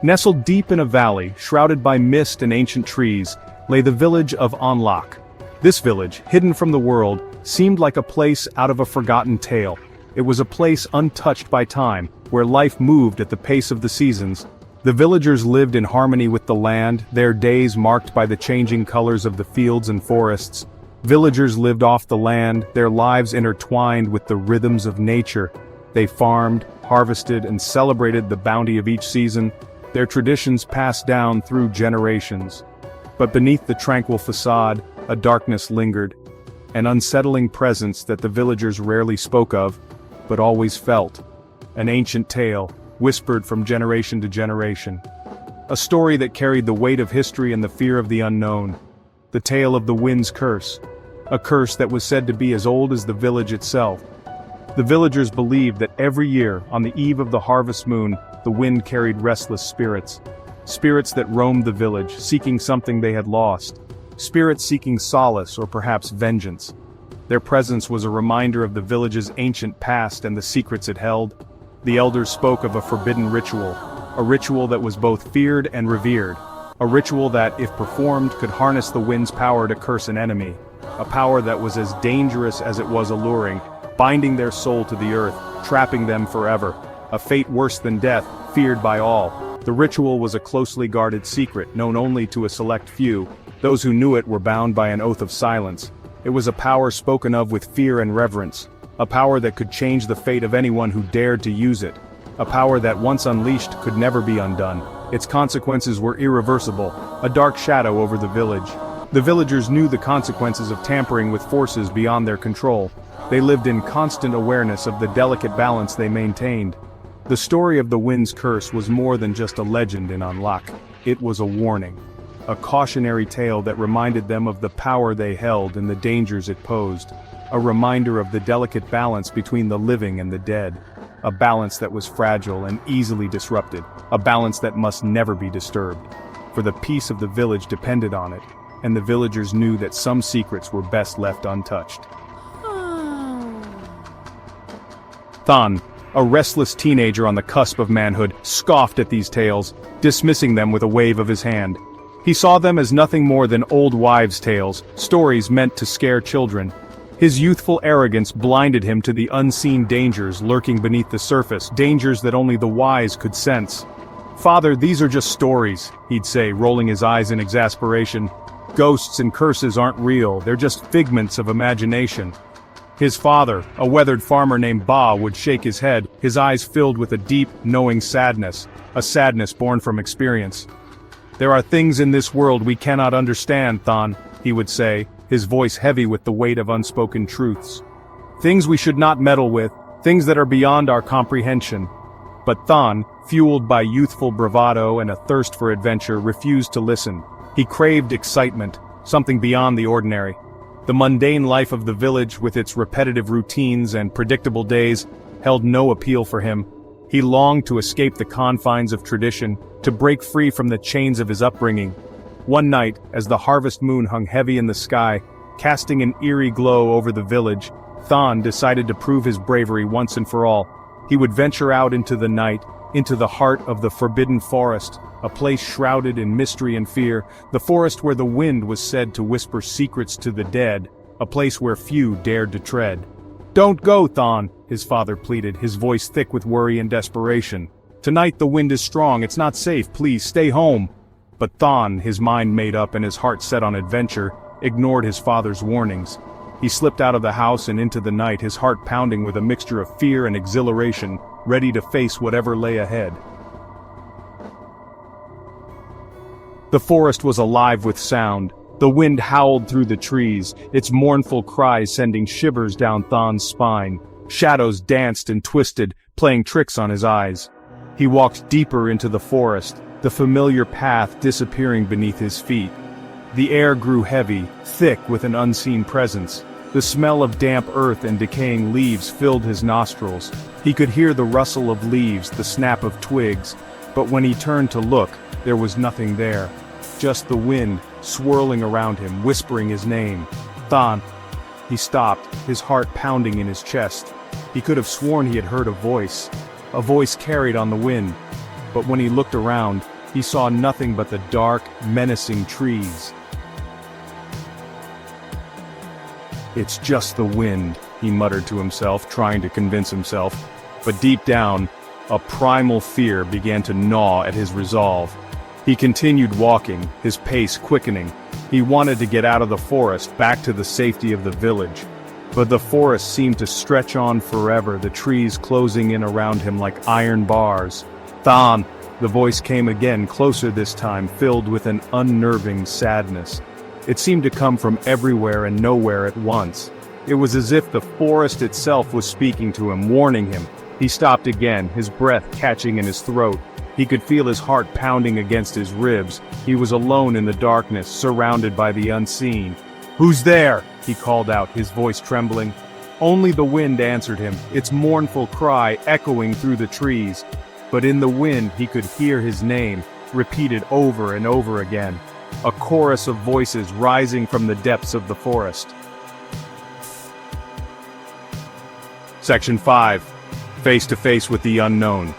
Nestled deep in a valley, shrouded by mist and ancient trees, lay the village of Onlock. This village, hidden from the world, seemed like a place out of a forgotten tale. It was a place untouched by time, where life moved at the pace of the seasons. The villagers lived in harmony with the land, their days marked by the changing colors of the fields and forests. Villagers lived off the land, their lives intertwined with the rhythms of nature. They farmed, harvested, and celebrated the bounty of each season, their traditions passed down through generations. But beneath the tranquil facade, a darkness lingered, an unsettling presence that the villagers rarely spoke of, but always felt. An ancient tale, whispered from generation to generation. A story that carried the weight of history and the fear of the unknown. The tale of the wind's curse. A curse that was said to be as old as the village itself. The villagers believed that every year, on the eve of the harvest moon, the wind carried restless spirits. Spirits that roamed the village, seeking something they had lost. Spirits seeking solace or perhaps vengeance. Their presence was a reminder of the village's ancient past and the secrets it held. The elders spoke of a forbidden ritual, a ritual that was both feared and revered. A ritual that, if performed, could harness the wind's power to curse an enemy. A power that was as dangerous as it was alluring, binding their soul to the earth, trapping them forever. A fate worse than death, feared by all. The ritual was a closely guarded secret, known only to a select few. Those who knew it were bound by an oath of silence. It was a power spoken of with fear and reverence. A power that could change the fate of anyone who dared to use it. A power that once unleashed could never be undone. Its consequences were irreversible, a dark shadow over the village. The villagers knew the consequences of tampering with forces beyond their control. They lived in constant awareness of the delicate balance they maintained. The story of the wind's curse was more than just a legend in Onlock. It was a warning. A cautionary tale that reminded them of the power they held and the dangers it posed. A reminder of the delicate balance between the living and the dead. A balance that was fragile and easily disrupted. A balance that must never be disturbed. For the peace of the village depended on it, and the villagers knew that some secrets were best left untouched. Thon, a restless teenager on the cusp of manhood, scoffed at these tales, dismissing them with a wave of his hand. He saw them as nothing more than old wives' tales, stories meant to scare children. His youthful arrogance blinded him to the unseen dangers lurking beneath the surface, dangers that only the wise could sense. "Father, these are just stories," he'd say, rolling his eyes in exasperation. "Ghosts and curses aren't real, they're just figments of imagination." His father, a weathered farmer named Ba, would shake his head, his eyes filled with a deep, knowing sadness, a sadness born from experience. "There are things in this world we cannot understand, Thon," he would say, his voice heavy with the weight of unspoken truths. "Things we should not meddle with, things that are beyond our comprehension." But Thon, fueled by youthful bravado and a thirst for adventure, refused to listen. He craved excitement, something beyond the ordinary. The mundane life of the village, with its repetitive routines and predictable days, held no appeal for him. He longed to escape the confines of tradition, to break free from the chains of his upbringing. One night, as the harvest moon hung heavy in the sky, casting an eerie glow over the village, Thon decided to prove his bravery once and for all. He would venture out into the night, into the heart of the forbidden forest, a place shrouded in mystery and fear, the forest where the wind was said to whisper secrets to the dead, a place where few dared to tread. "Don't go, Thon," his father pleaded, his voice thick with worry and desperation. "Tonight the wind is strong, it's not safe, please stay home." But Thon, his mind made up and his heart set on adventure, ignored his father's warnings. He slipped out of the house and into the night, his heart pounding with a mixture of fear and exhilaration, ready to face whatever lay ahead. The forest was alive with sound. The wind howled through the trees, its mournful cries sending shivers down Thon's spine. Shadows danced and twisted, playing tricks on his eyes. He walked deeper into the forest, the familiar path disappearing beneath his feet. The air grew heavy, thick with an unseen presence. The smell of damp earth and decaying leaves filled his nostrils. He could hear the rustle of leaves, the snap of twigs, but when he turned to look, there was nothing there. Just the wind, swirling around him, whispering his name. "Thon." He stopped, his heart pounding in his chest. He could have sworn he had heard a voice carried on the wind. But when he looked around, he saw nothing but the dark, menacing trees. "It's just the wind," he muttered to himself, trying to convince himself. But deep down, a primal fear began to gnaw at his resolve. He continued walking, his pace quickening. He wanted to get out of the forest, back to the safety of the village. But the forest seemed to stretch on forever, the trees closing in around him like iron bars. "Thon!" The voice came again, closer this time, filled with an unnerving sadness. It seemed to come from everywhere and nowhere at once. It was as if the forest itself was speaking to him, warning him. He stopped again, his breath catching in his throat. He could feel his heart pounding against his ribs. He was alone in the darkness, surrounded by the unseen. "Who's there?" he called out, his voice trembling. Only the wind answered him, its mournful cry echoing through the trees. But in the wind he could hear his name, repeated over and over again. A chorus of voices rising from the depths of the forest. Section 5. Face to face with the unknown.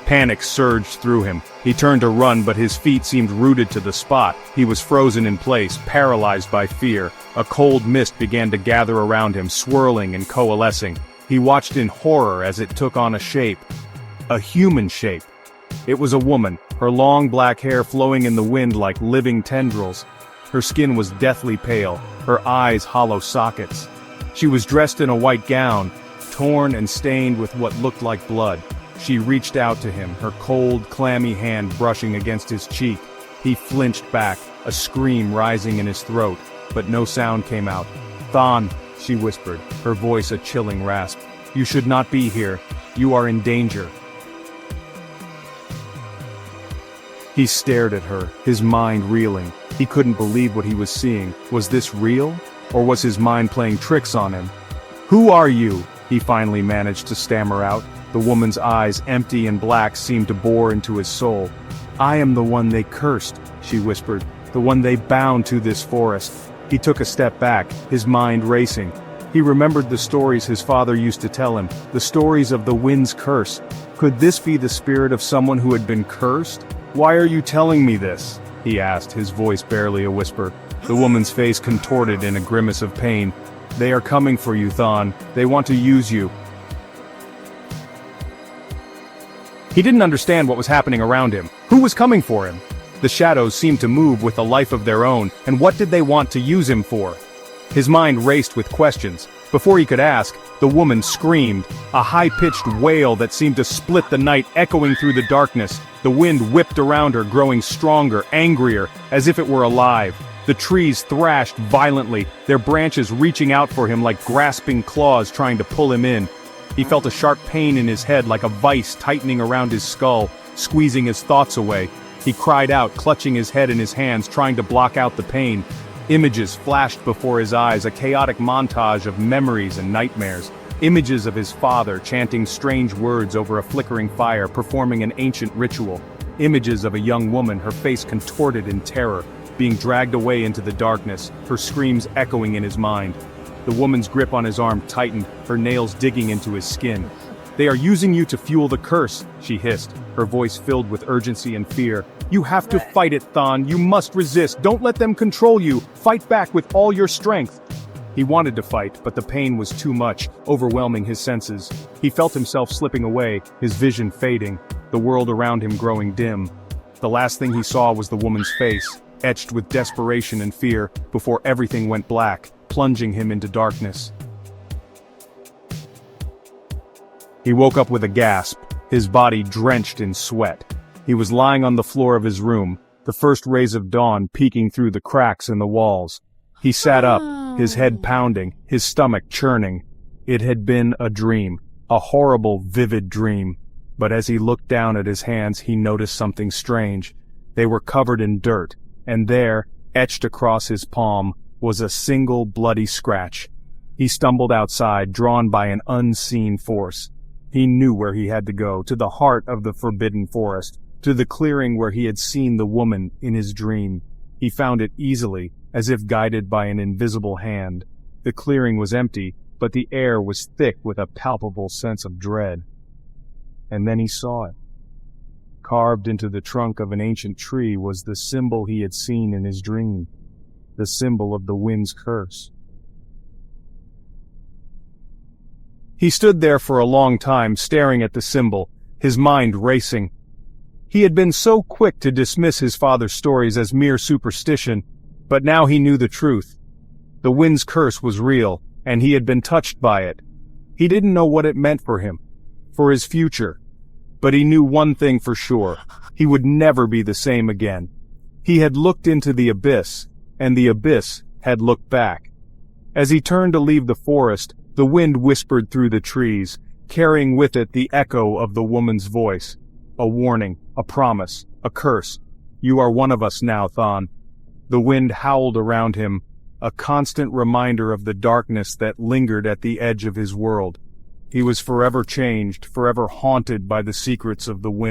Panic surged through him. He turned to run, but his feet seemed rooted to the spot. He was frozen in place, paralyzed by fear. A cold mist began to gather around him, swirling and coalescing. He watched in horror as it took on a shape. A human shape. It was a woman, her long black hair flowing in the wind like living tendrils. Her skin was deathly pale, her eyes hollow sockets. She was dressed in a white gown, torn and stained with what looked like blood. She reached out to him, her cold, clammy hand brushing against his cheek. He flinched back, a scream rising in his throat, but no sound came out. "Thon," she whispered, her voice a chilling rasp. "You should not be here. You are in danger." He stared at her, his mind reeling. He couldn't believe what he was seeing. Was this real? Or was his mind playing tricks on him? "Who are you?" he finally managed to stammer out. The woman's eyes, empty and black, seemed to bore into his soul. "I am the one they cursed," she whispered, "the one they bound to this forest." He took a step back, his mind racing. He remembered the stories his father used to tell him, the stories of the wind's curse. Could this be the spirit of someone who had been cursed? "Why are you telling me this?" he asked, his voice barely a whisper. The woman's face contorted in a grimace of pain. "They are coming for you, Thon. They want to use you." He didn't understand what was happening around him. Who was coming for him? The shadows seemed to move with a life of their own, and what did they want to use him for? His mind raced with questions. Before he could ask, the woman screamed, a high-pitched wail that seemed to split the night echoing through the darkness. The wind whipped around her, growing stronger, angrier, as if it were alive. The trees thrashed violently, their branches reaching out for him like grasping claws trying to pull him in. He felt a sharp pain in his head like a vice tightening around his skull, squeezing his thoughts away. He cried out, clutching his head in his hands, trying to block out the pain. Images flashed before his eyes, a chaotic montage of memories and nightmares. Images of his father chanting strange words over a flickering fire, performing an ancient ritual. Images of a young woman, her face contorted in terror, being dragged away into the darkness, her screams echoing in his mind. The woman's grip on his arm tightened, her nails digging into his skin. "They are using you to fuel the curse," she hissed, her voice filled with urgency and fear. "You have to fight it, Thon. You must resist. Don't let them control you. Fight back with all your strength." He wanted to fight, but the pain was too much, overwhelming his senses. He felt himself slipping away, his vision fading, the world around him growing dim. The last thing he saw was the woman's face, etched with desperation and fear, before everything went black, plunging him into darkness. He woke up with a gasp, his body drenched in sweat. He was lying on the floor of his room, the first rays of dawn peeking through the cracks in the walls. He sat up, his head pounding, his stomach churning. It had been a dream, a horrible, vivid dream. But as he looked down at his hands, he noticed something strange. They were covered in dirt, and there, etched across his palm, was a single bloody scratch. He stumbled outside, drawn by an unseen force. He knew where he had to go, to the heart of the forbidden forest, to the clearing where he had seen the woman in his dream. He found it easily, as if guided by an invisible hand. The clearing was empty, but the air was thick with a palpable sense of dread. And then he saw it. Carved into the trunk of an ancient tree was the symbol he had seen in his dream, the symbol of the wind's curse. He stood there for a long time staring at the symbol, his mind racing. He had been so quick to dismiss his father's stories as mere superstition, but now he knew the truth. The wind's curse was real, and he had been touched by it. He didn't know what it meant for him, for his future, but he knew one thing for sure: he would never be the same again. He had looked into the abyss, and the abyss had looked back. As he turned to leave the forest, the wind whispered through the trees, carrying with it the echo of the woman's voice. A warning, a promise, a curse. You are one of us now, Thon. The wind howled around him, a constant reminder of the darkness that lingered at the edge of his world. He was forever changed, forever haunted by the secrets of the wind.